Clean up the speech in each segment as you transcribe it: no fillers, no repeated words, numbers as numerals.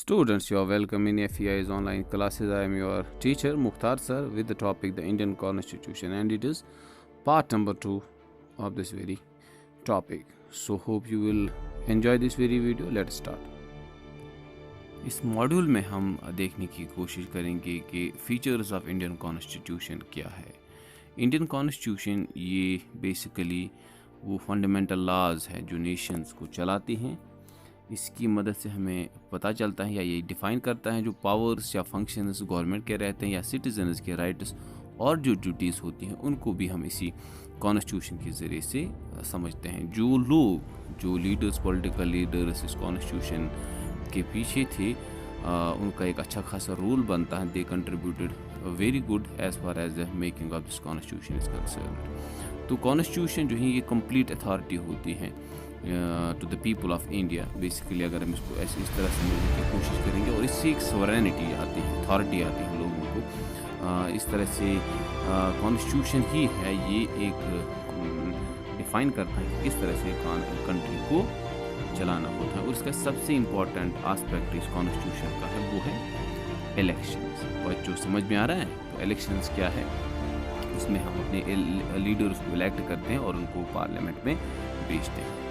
Students, you are welcome in FEI's online classes. I am your teacher Mukhtar sir with the topic the Indian Constitution, and it is part number 2 of this very topic. So hope you will enjoy this very video. Let's start. इस module में हम देखने की कोशिश करेंगे कि features of Indian constitution क्या है। इंडियन कॉन्स्टिट्यूशन ये बेसिकली वो फंडामेंटल लॉज है जो नेशंस को चलाती हैं। इसकी मदद से हमें पता चलता है या ये डिफ़ाइन करता है जो पावर्स या फंक्शंस गवर्नमेंट के रहते हैं या सिटीजन्स के राइट्स और जो ड्यूटीज़ होती हैं उनको भी हम इसी कॉन्स्टिट्यूशन के ज़रिए से समझते हैं। जो लोग जो लीडर्स पॉलिटिकल लीडर्स इस कॉन्स्टिट्यूशन के पीछे थे उनका एक अच्छा खासा रोल बनता है। They contributed very good as far as the making of this constitution is concern. तो कॉन्स्टिट्यूशन जो है ये कंप्लीट अथॉरिटी होती है to the people of India. Basically अगर हम इसको ऐसे इस तरह समझने की कोशिश करेंगे और इससे एक सॉवरेनिटी आती है, अथॉरिटी आती है लोगों को। इस तरह से कॉन्स्टिट्यूशन ही है ये एक डिफ़ाइन करता है कि किस तरह से कंट्री को चलाना होता है। और इसका सबसे इम्पॉर्टेंट आस्पेक्ट इस कॉन्स्टिट्यूशन का है वो है इलेक्शंस। और जो समझ में आ रहा है तो इलेक्शंस क्या है, इसमें हम अपने लीडर्स को इलेक्ट करते हैं और उनको पार्लियामेंट में भेजते हैं।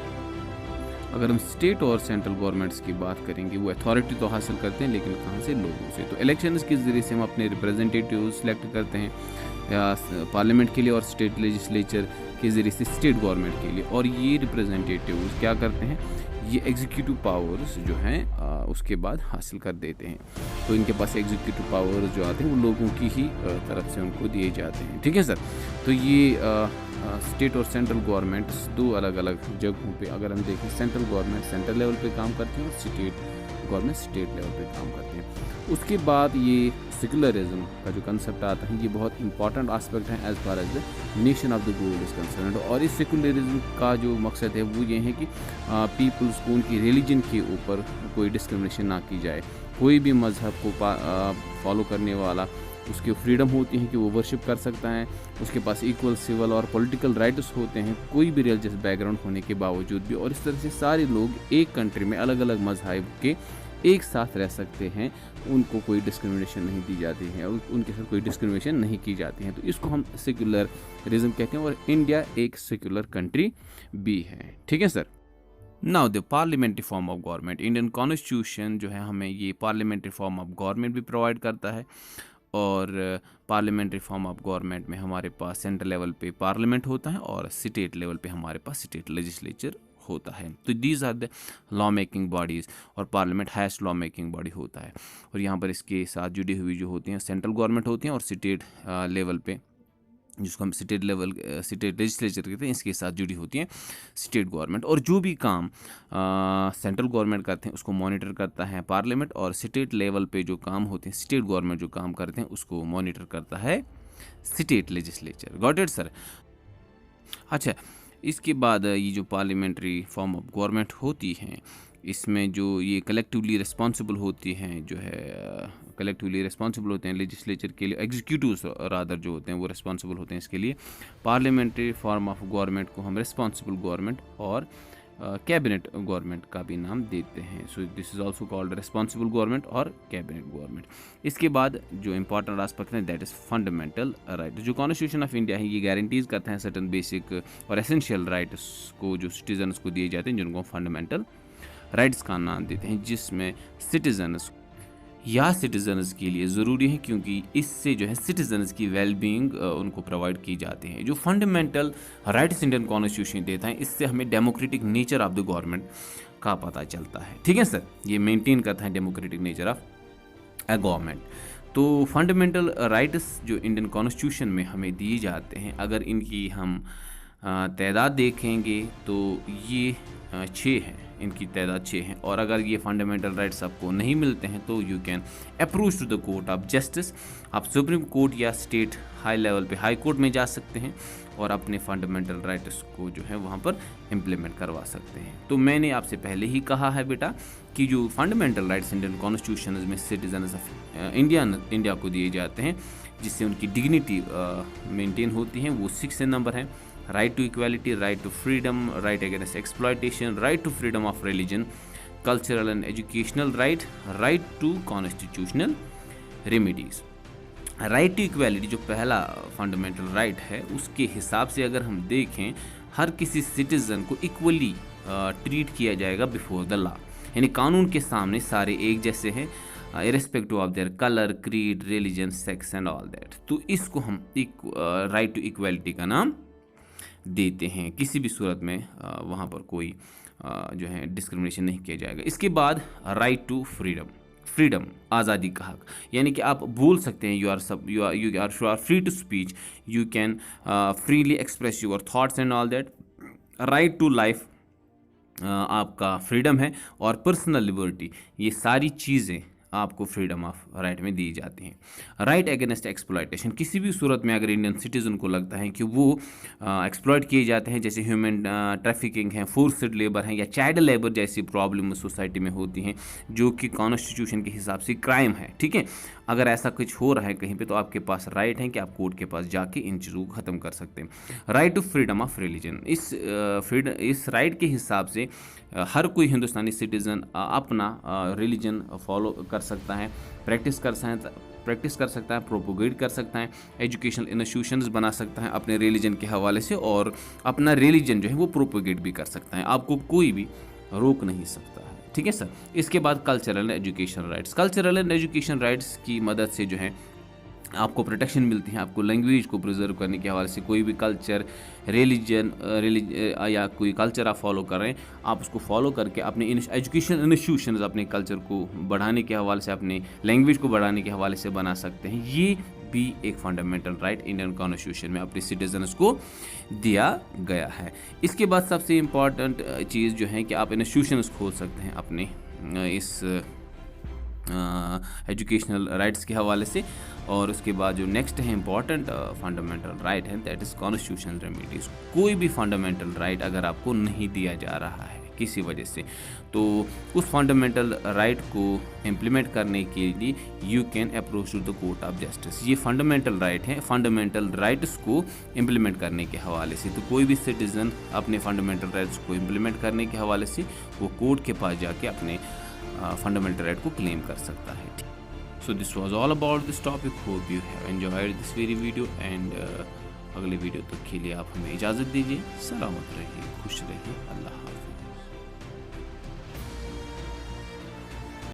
अगर हम स्टेट और सेंट्रल गवर्नमेंट्स की बात करेंगे वो अथॉरिटी तो हासिल करते हैं, लेकिन कहाँ से? लोगों से। तो इलेक्शंस के ज़रिए से हम अपने रिप्रेजेंटेटिव सेलेक्ट करते हैं या पार्लियामेंट के लिए और स्टेट लेजिस्लेचर के ज़रिए से स्टेट गवर्नमेंट के लिए। और ये रिप्रेजेंटेटिव क्या करते हैं, ये एग्जीक्यूटिव पावर्स जो हैं उसके बाद हासिल कर देते हैं। तो इनके पास एग्जीक्यूटिव पावर्स जो आते हैं वो लोगों की ही तरफ से उनको दिए जाते हैं। ठीक है सर। तो ये स्टेट और सेंट्रल गवर्नमेंट्स दो अलग अलग जगहों पे अगर हम देखें, सेंट्रल गवर्नमेंट सेंट्रल लेवल पे काम करते हैं और स्टेट गवर्नमेंट स्टेट लेवल पे काम करते हैं। उसके बाद ये सेकुलरिज्म का जो कंसेप्ट आता है ये बहुत इंपॉर्टेंट एस्पेक्ट है as far as the nation of the world is concerned. और इस सेकुलरिज्म का जो मकसद है वो ये है कि पीपल्स को उनकी रिलीजन के ऊपर कोई डिस्क्रिमिनेशन ना की जाए। कोई भी मज़हब को फॉलो करने वाला उसकी फ्रीडम होती है कि वो वर्शिप कर सकता है, उसके पास इक्वल सिविल और पॉलिटिकल राइट्स होते हैं कोई भी रिलीजियस बैकग्राउंड होने के बावजूद भी। और इस तरह से सारे लोग एक कंट्री में अलग अलग मज़हब के एक साथ रह सकते हैं, उनको कोई डिस्क्रिमिनेशन नहीं दी जाती है और उनके साथ कोई डिस्क्रिमिनेशन नहीं की जाती है। तो इसको हम सेक्युलरिज्म कहते हैं और इंडिया एक सेक्युलर कंट्री भी है। ठीक है sir. Now the parliamentary form of government, Indian constitution जो है हमें ये पार्लियामेंट्री फॉर्म ऑफ गवर्नमेंट भी प्रोवाइड करता है। और पार्लियामेंट्री फॉर्म ऑफ गवर्नमेंट में हमारे पास सेंट्रल लेवल पे पार्लियामेंट होता है और स्टेट लेवल पे हमारे पास स्टेट लेजिस्लेचर होता है। तो these are the law making bodies और parliament highest law making body होता है। और यहाँ पर इसके साथ जुड़ी हुई जो होती हैं सेंट्रल गवर्नमेंट होती हैं और स्टेट लेवल पे जिसको हम स्टेट लेजिस्लेचर कहते हैं, इसके साथ जुड़ी होती हैं स्टेट गवर्नमेंट। और जो भी काम सेंट्रल गवर्नमेंट करते हैं उसको मॉनिटर करता है पार्लियामेंट, और स्टेट लेवल पे जो काम होते हैं स्टेट गवर्नमेंट जो काम करते हैं उसको मॉनिटर करता है state legislature. Got it sir. अच्छा, इसके बाद ये जो पार्लियामेंट्री फॉर्म ऑफ गवर्नमेंट होती हैं इसमें जो ये कलेक्टिवली रिस्पॉन्सिबल होती हैं जो है कलेक्टिवली रिस्पॉन्सिबल होते हैं लेजिस्लेचर के लिए, एग्जीक्यूटिव्स रादर जो होते हैं वो रिस्पॉन्सिबल होते हैं इसके लिए। पार्लियामेंट्री फॉर्म ऑफ गवर्नमेंट को हम रिस्पॉन्सिबल गवर्नमेंट और कैबिनेट गवर्नमेंट का भी नाम देते हैं। So this is also called responsible government और कैबिनेट गवर्नमेंट। इसके बाद जो इंपॉर्टेंट एस्पेक्ट है दैट इज़ फंडामेंटल राइट। जो कॉन्स्टिट्यूशन ऑफ इंडिया है ये गारंटीज करते हैं सर्टन बेसिक और एसेंशियल राइट्स को जो सिटीजन्स को दिए जाते हैं जिनको फंडामेंटल राइट्स का नाम देते हैं, जिसमें सिटीजन्स या सिटीजन्स के लिए ज़रूरी है क्योंकि इससे जो है सिटीजन्स की वेलबींग उनको प्रोवाइड की जाती है। जो फंडामेंटल राइट्स इंडियन कॉन्स्टिट्यूशन देता है इससे हमें democratic nature of the government का पता चलता है। ठीक है सर। ये मेंटेन करता है democratic nature of A government. तो फंडामेंटल राइट्स जो इंडियन कॉन्स्टिट्यूशन में हमें दिए जाते हैं, अगर इनकी हम तादाद देखेंगे तो ये 6 हैं, इनकी तादाद 6 हैं। और अगर ये फंडामेंटल राइट्स आपको नहीं मिलते हैं तो you can approach to the court of justice. आप सुप्रीम कोर्ट या स्टेट हाई लेवल पे हाई कोर्ट में जा सकते हैं और अपने फंडामेंटल राइट्स को जो है वहाँ पर इम्प्लीमेंट करवा सकते हैं। तो मैंने आपसे पहले ही कहा है बेटा कि जो फंडामेंटल राइट्स इंडियन कॉन्स्टिट्यूशन में सिटीजन्स ऑफ इंडिया को दिए जाते हैं जिससे उनकी डिग्निटी मेंटेन होती है, वो 6 नंबर है। right to equality, right to freedom, right against exploitation, right to freedom of religion, cultural and educational right to constitutional remedies. Right to equality जो पहला फंडामेंटल राइट है, उसके हिसाब से अगर हम देखें, हर किसी सिटीज़न को इक्वली ट्रीट किया जाएगा बिफोर द लॉ, यानी कानून के सामने सारे एक जैसे हैं, irrespective of their colour, creed, religion, sex and all that. तो इसको हम राइट टू इक्वालिटी का नाम देते हैं। किसी भी सूरत में वहाँ पर कोई जो है डिस्क्रिमिनेशन नहीं किया जाएगा। इसके बाद राइट टू फ्रीडम, आज़ादी का हक, यानी कि आप बोल सकते हैं, you are free to speech, you can freely express your thoughts and all that. Right to life आपका फ्रीडम है, और पर्सनल लिबर्टी, ये सारी चीज़ें आपको फ्रीडम ऑफ राइट में दी जाती हैं। राइट अगेंस्ट एक्सप्लॉयटेशन, किसी भी सूरत में अगर इंडियन सिटीज़न को लगता है कि वो एक्सप्लॉयट किए जाते हैं, जैसे ह्यूमन ट्रैफिकिंग है, फोर्स्ड लेबर है, या चाइल्ड लेबर जैसी प्रॉब्लम सोसाइटी में होती हैं, जो कि कॉन्स्टिट्यूशन के हिसाब से क्राइम है, ठीक है, अगर ऐसा कुछ हो रहा है कहीं पे, तो आपके पास राइट है कि आप कोर्ट के पास जाके इन चीज़ों को ख़त्म कर सकते हैं। Right to freedom of religion, इस राइट के हिसाब से हर कोई हिंदुस्तानी सिटीज़न अपना रिलीजन फॉलो कर सकता है, प्रैक्टिस कर सकता है, प्रोपोगेट कर सकता है, एजुकेशनल इंस्टीट्यूशंस बना सकता है अपने रिलीजन के हवाले से, और अपना रिलीजन जो है वो प्रोपोगेट भी कर सकता है, आपको कोई भी रोक नहीं सकता है, ठीक है सर। इसके बाद कल्चरल एंड एजुकेशन राइट्स की मदद से जो है आपको प्रोटेक्शन मिलती है, आपको लैंग्वेज को प्रिजर्व करने के हवाले से, कोई भी कल्चर, रिलीजन या कोई कल्चर आप फॉलो कर रहे हैं, आप उसको फॉलो करके अपने एजुकेशन इंस्टीट्यूशंस अपने कल्चर को बढ़ाने के हवाले से, अपने लैंग्वेज को बढ़ाने के हवाले से बना सकते हैं। ये भी एक फंडामेंटल राइट इंडियन कॉन्स्टिट्यूशन में अपने सिटीजन्स को दिया गया है। इसके बाद सबसे इम्पॉर्टेंट चीज़ जो है कि आप इंस्टीट्यूशंस खोल सकते हैं अपने इस एजुकेशनल राइट्स के हवाले से। और उसके बाद जो नेक्स्ट है इम्पॉर्टेंट फंडामेंटल राइट है, दैट इज़ कॉन्स्टिट्यूशनल रेमिडीज़। कोई भी फंडामेंटल राइट अगर आपको नहीं दिया जा रहा है किसी वजह से, तो उस फंडामेंटल राइट को इम्प्लीमेंट करने के लिए you can approach to the court of justice. ये फंडामेंटल राइट है, फंडामेंटल राइट्स को इम्प्लीमेंट करने के हवाले से, तो कोई भी सिटीज़न अपने फंडामेंटल राइट्स को इम्प्लीमेंट करने के हवाले से वो कोर्ट के पास जाके अपने फंडामेंटल राइट को क्लेम कर सकता है। So this was all about this topic, hope you have enjoyed this very video and अगले वीडियो तक के लिए आप हमें इजाज़त दीजिए। सलामत रहिए, खुश रहिए, अल्लाह।